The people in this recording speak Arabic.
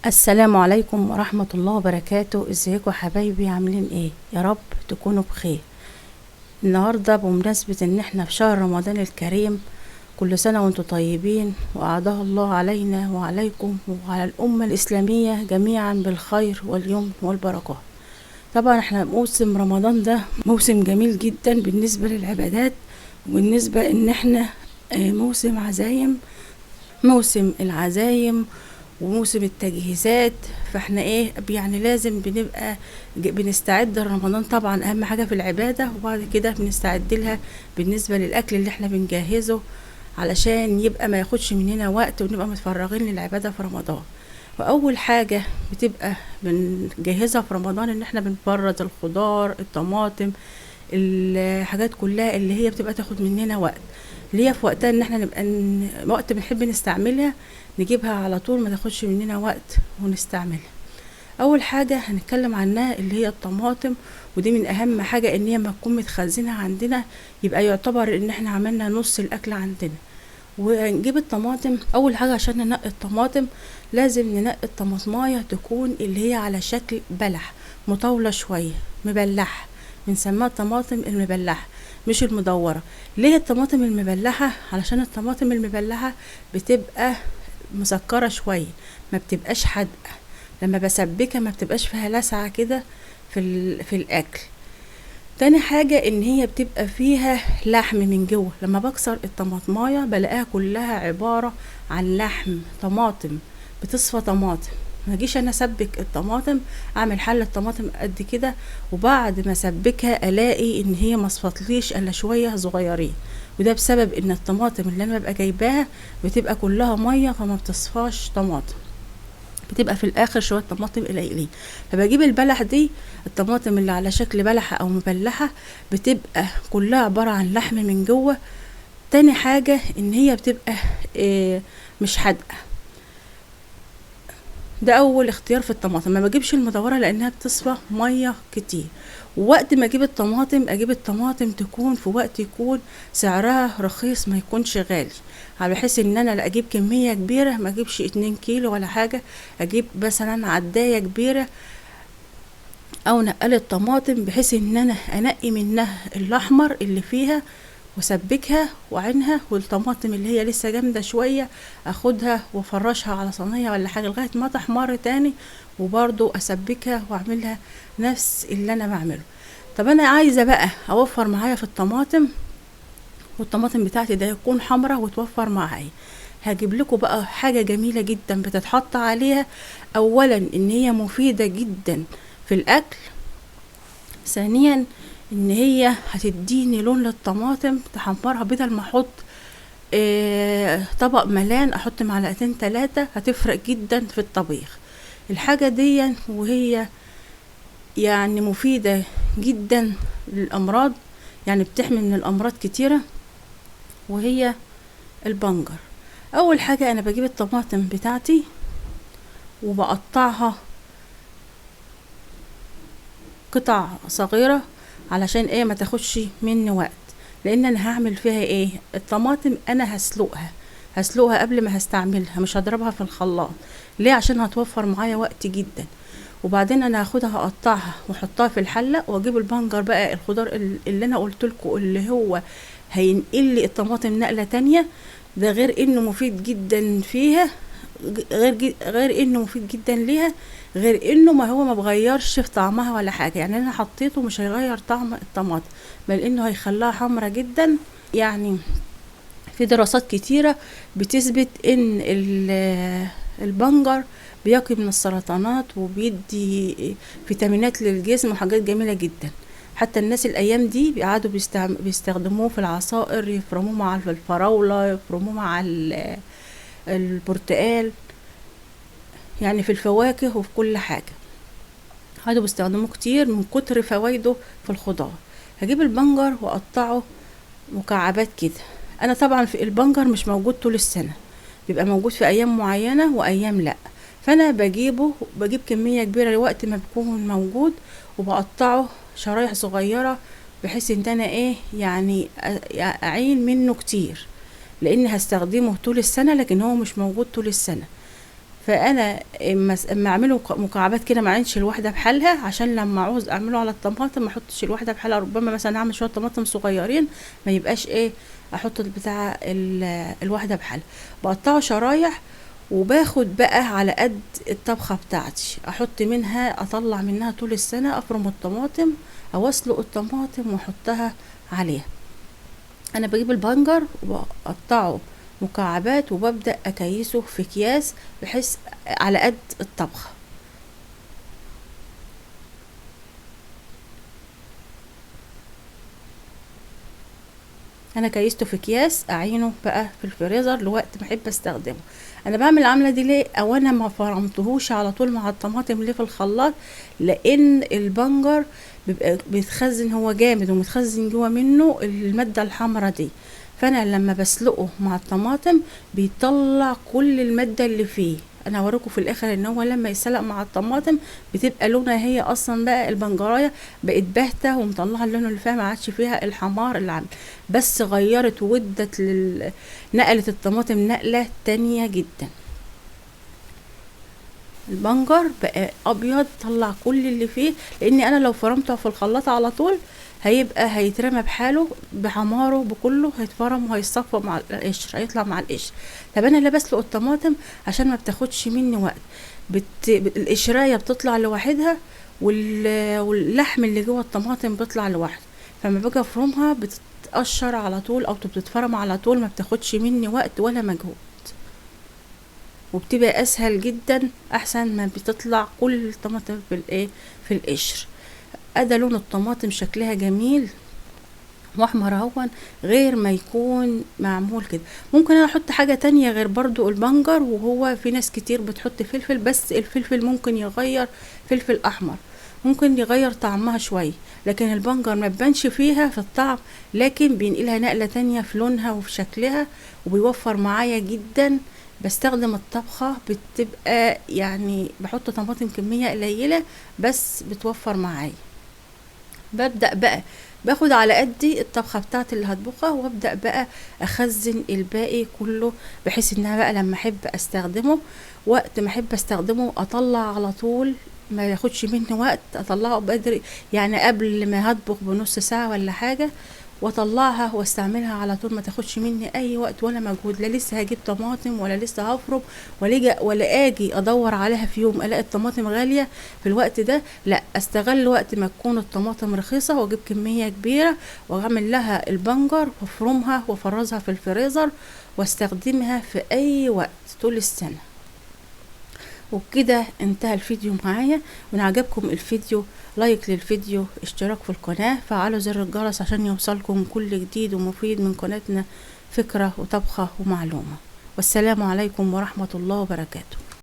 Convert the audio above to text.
السلام عليكم ورحمة الله وبركاته. ازيكم حبايبي؟ عاملين ايه؟ يا رب تكونوا بخير. النهاردة بمناسبة ان احنا في شهر رمضان الكريم، كل سنة وانتم طيبين، وأعاده الله علينا وعليكم وعلى الأمة الإسلامية جميعا بالخير واليمن والبركات. طبعا احنا موسم رمضان ده موسم جميل جدا بالنسبة للعبادات، وبالنسبة ان احنا موسم عزايم، موسم العزايم وموسم التجهيزات. فاحنا ايه يعني لازم بنبقى بنستعد لرمضان. طبعا اهم حاجة في العبادة، وبعد كده بنستعد لها بالنسبة للاكل اللي احنا بنجهزه علشان يبقى ما ياخدش مننا وقت ونبقى متفرغين للعبادة في رمضان. واول حاجة بتبقى بنجهزها في رمضان ان احنا بنبرد الخضار، الطماطم، الحاجات كلها اللي هي بتبقى تاخد مننا وقت، اللي هي في وقتها ان احنا نبقى وقت بنحب نستعملها نجيبها على طول، ما تاخدش مننا وقت ونستعملها. اول حاجة هنتكلم عنها اللي هي الطماطم، ودي من اهم حاجة ان هي ما تكون متخزنة عندنا، يبقى يعتبر ان احنا عملنا نص الاكل عندنا. ونجيب الطماطم. اول حاجة عشان ننقي الطماطم لازم ننقي الطماطماية تكون اللي هي على شكل بلح، مطولة شوية، مبلحة. بنسميها الطماطم المبلحة مش المدورة. ليه الطماطم المبلحة؟ علشان الطماطم المبلحة بتبقى مسكرة شوية، ما بتبقاش حادقة. لما بسبكها ما بتبقاش فيها لسعة كده في الاكل. تاني حاجة ان هي بتبقى فيها لحم من جوه. لما بكسر الطماطماية بلاقيها كلها عبارة عن لحم طماطم، بتصفى طماطم. ما اجيش انا اسبك الطماطم، اعمل حلة طماطم قد كده، وبعد ما اسبكها الاقي ان هي ما صفتليش الا شوية صغيرين. وده بسبب ان الطماطم اللي انا ببقى جايباها بتبقى كلها مية، فما بتصفاش طماطم، بتبقى في الاخر شويه طماطم قليلين. فبجيب البلح دي، الطماطم اللي على شكل بلحه او مبلحه، بتبقى كلها عباره عن لحم من جوه. تاني حاجه ان هي بتبقى مش حادقه. ده اول اختيار في الطماطم. ما بجيبش المدوره لانها بتصفى ميه كتير. ووقت ما اجيب الطماطم، اجيب الطماطم تكون في وقت يكون سعرها رخيص، ما يكونش غالي، على بحيث ان انا لا اجيب كميه كبيره، ما اجيبش 2 كيلو ولا حاجه، اجيب مثلا عدايه كبيره او نقله طماطم، بحيث ان انا انقي منها الاحمر اللي فيها وسبكها وعينها، والطماطم اللي هي لسه جامده شويه اخدها وافرشها على صينيه ولا حاجه لغايه ما تحمر تاني، وبرضو اسبكها واعملها نفس اللي انا بعمله. طب انا عايزه بقى اوفر معايا في الطماطم، والطماطم بتاعتي ده يكون حمرا وتوفر معايا. هجيب لكم بقى حاجه جميله جدا بتتحط عليها. اولا ان هي مفيده جدا في الاكل، ثانيا ان هي هتديني لون للطماطم تحمرها، بدل ما احط طبق ملان احط معلقتين 3 هتفرق جدا في الطبيخ الحاجة دي. وهي يعني مفيدة جدا للامراض، يعني بتحمي من الامراض كتيرة. وهي البنجر. اول حاجة انا بجيب الطماطم بتاعتي وبقطعها قطع صغيرة، علشان ايه؟ ما تاخدش مني وقت. لان انا هعمل فيها ايه؟ الطماطم انا هسلقها قبل ما هستعملها، مش هضربها في الخلاط. ليه؟ عشان هتوفر معايا وقت جدا. وبعدين انا هاخدها هقطعها واحطها في الحله، واجيب البنجر بقى، الخضار اللي انا قلت لكم اللي هو هينقل لي الطماطم نقله تانية. ده غير انه مفيد جدا فيها، غير انه مفيد جدا ليها، غير انه ما هو ما بغيرش في طعمها ولا حاجه. يعني انا حطيته مش هيغير طعم الطماطم، بل انه هيخليها حمرة جدا. يعني في دراسات كتيرة بتثبت ان البنجر بيقي من السرطانات، وبيدي فيتامينات للجسم وحاجات جميلة جدا. حتى الناس الايام دي بيقعدوا بيستخدموه في العصائر، يفرموه مع الفراولة، يفرموه مع البرتقال، يعني في الفواكه وفي كل حاجة قعدوا بيستخدموه كتير من كتر فوائده في الخضار. هجيب البنجر واقطعه مكعبات كده. انا طبعا في البنجر مش موجود طول السنة، بيبقى موجود في ايام معينة وايام لا. فانا بجيب كمية كبيرة لوقت ما بيكون موجود، وبقطعه شرايح صغيرة، بحيث ان انا ايه يعني اعين منه كتير، لان هستخدمه طول السنة، لكن هو مش موجود طول السنة. فانا اما اعمله مكعبات كده ما اعينش الواحده بحالها، عشان لما اعوز اعمله على الطماطم ما احطش الواحده بحالها. ربما مثلا اعمل شويه طماطم صغيرين ما يبقاش ايه احط البتاع الواحده بحالها. بقطعه شرايح وباخد بقى على قد الطبخه بتاعتي، احط منها اطلع منها طول السنه، افرم الطماطم او اسلق الطماطم واحطها عليها. انا بجيب البنجر وبقطعه مكعبات وببدأ اكيسه في اكياس بحيث على قد الطبخة. انا كيسته في اكياس اعينه بقى في الفريزر لوقت ما احب استخدمه. انا بعمل العملة دي ليه؟ او انا ما فرمتهوش على طول مع الطماطم ليه في الخلاط؟ لان البنجر بيبقى بيتخزن، هو جامد ومتخزن جوا منه المادة الحمراء دي، فانا لما بسلقه مع الطماطم بيطلع كل المادة اللي فيه. انا هوريكم في الاخر ان هو لما يسلق مع الطماطم بتبقى لونها هي اصلا بقى البنجرايه بقت باهته ومطلعه اللون اللي فيها، ما عادش فيها الحمار اللي عامل، بس غيرت وودت نقلت الطماطم نقله تانية جدا. البنجر بقى ابيض طلع كل اللي فيه، لاني انا لو فرمته في الخلاط على طول هيبقى هيترمى بحاله بحماره بكله، هيتفرم وهيصفى مع القشر، هيطلع مع القشر. طب انا اللي بسلق الطماطم عشان ما بتاخدش مني وقت، القشرايه بتطلع لوحدها واللحم اللي جوه الطماطم بيطلع لوحده، فما باجي افرمها بتتقشر على طول او بتتفرم على طول، ما بتاخدش مني وقت ولا مجهود، وبتبقى اسهل جدا احسن ما بتطلع كل الطماطم في الايه في القشر. ادى لون الطماطم شكلها جميل واحمر اهون، غير ما يكون معمول كده. ممكن انا احط حاجة تانية غير برضو البنجر، وهو في ناس كتير بتحط فلفل، بس الفلفل ممكن يغير، فلفل احمر ممكن يغير طعمها شوية، لكن البنجر ما بيبانش فيها في الطعم، لكن بينقلها نقلة تانية في لونها وفي شكلها، وبيوفر معايا جدا. بستخدم الطبخة بتبقى يعني بحط طماطم كمية قليلة بس بتوفر معايا. ببدأ بقى باخد على قدي الطبخة بتاعتي اللي هطبخها، وابدأ بقى اخزن الباقي كله، بحيث انها بقى لما احب استخدمه وقت ما احب استخدمه اطلع على طول، ما ياخدش مني وقت، اطلعه بدري يعني قبل ما هطبخ بنص ساعة ولا حاجة، واطلعها واستعملها على طول، ما تاخدش مني اي وقت ولا مجهود. لا لسه هجيب طماطم ولا لسه هفرم ولا اجي ادور عليها في يوم الاقي الطماطم غاليه في الوقت ده. لا، استغل وقت ما تكون الطماطم رخيصه واجيب كميه كبيره واعمل لها البنجر وافرمها وافرزها في الفريزر واستخدمها في اي وقت طول السنه. وبكده انتهى الفيديو معايا. وان عجبكم الفيديو لايك للفيديو، اشتراك في القناة، فعلوا زر الجرس عشان يوصلكم كل جديد ومفيد من قناتنا، فكرة وطبخة ومعلومة. والسلام عليكم ورحمة الله وبركاته.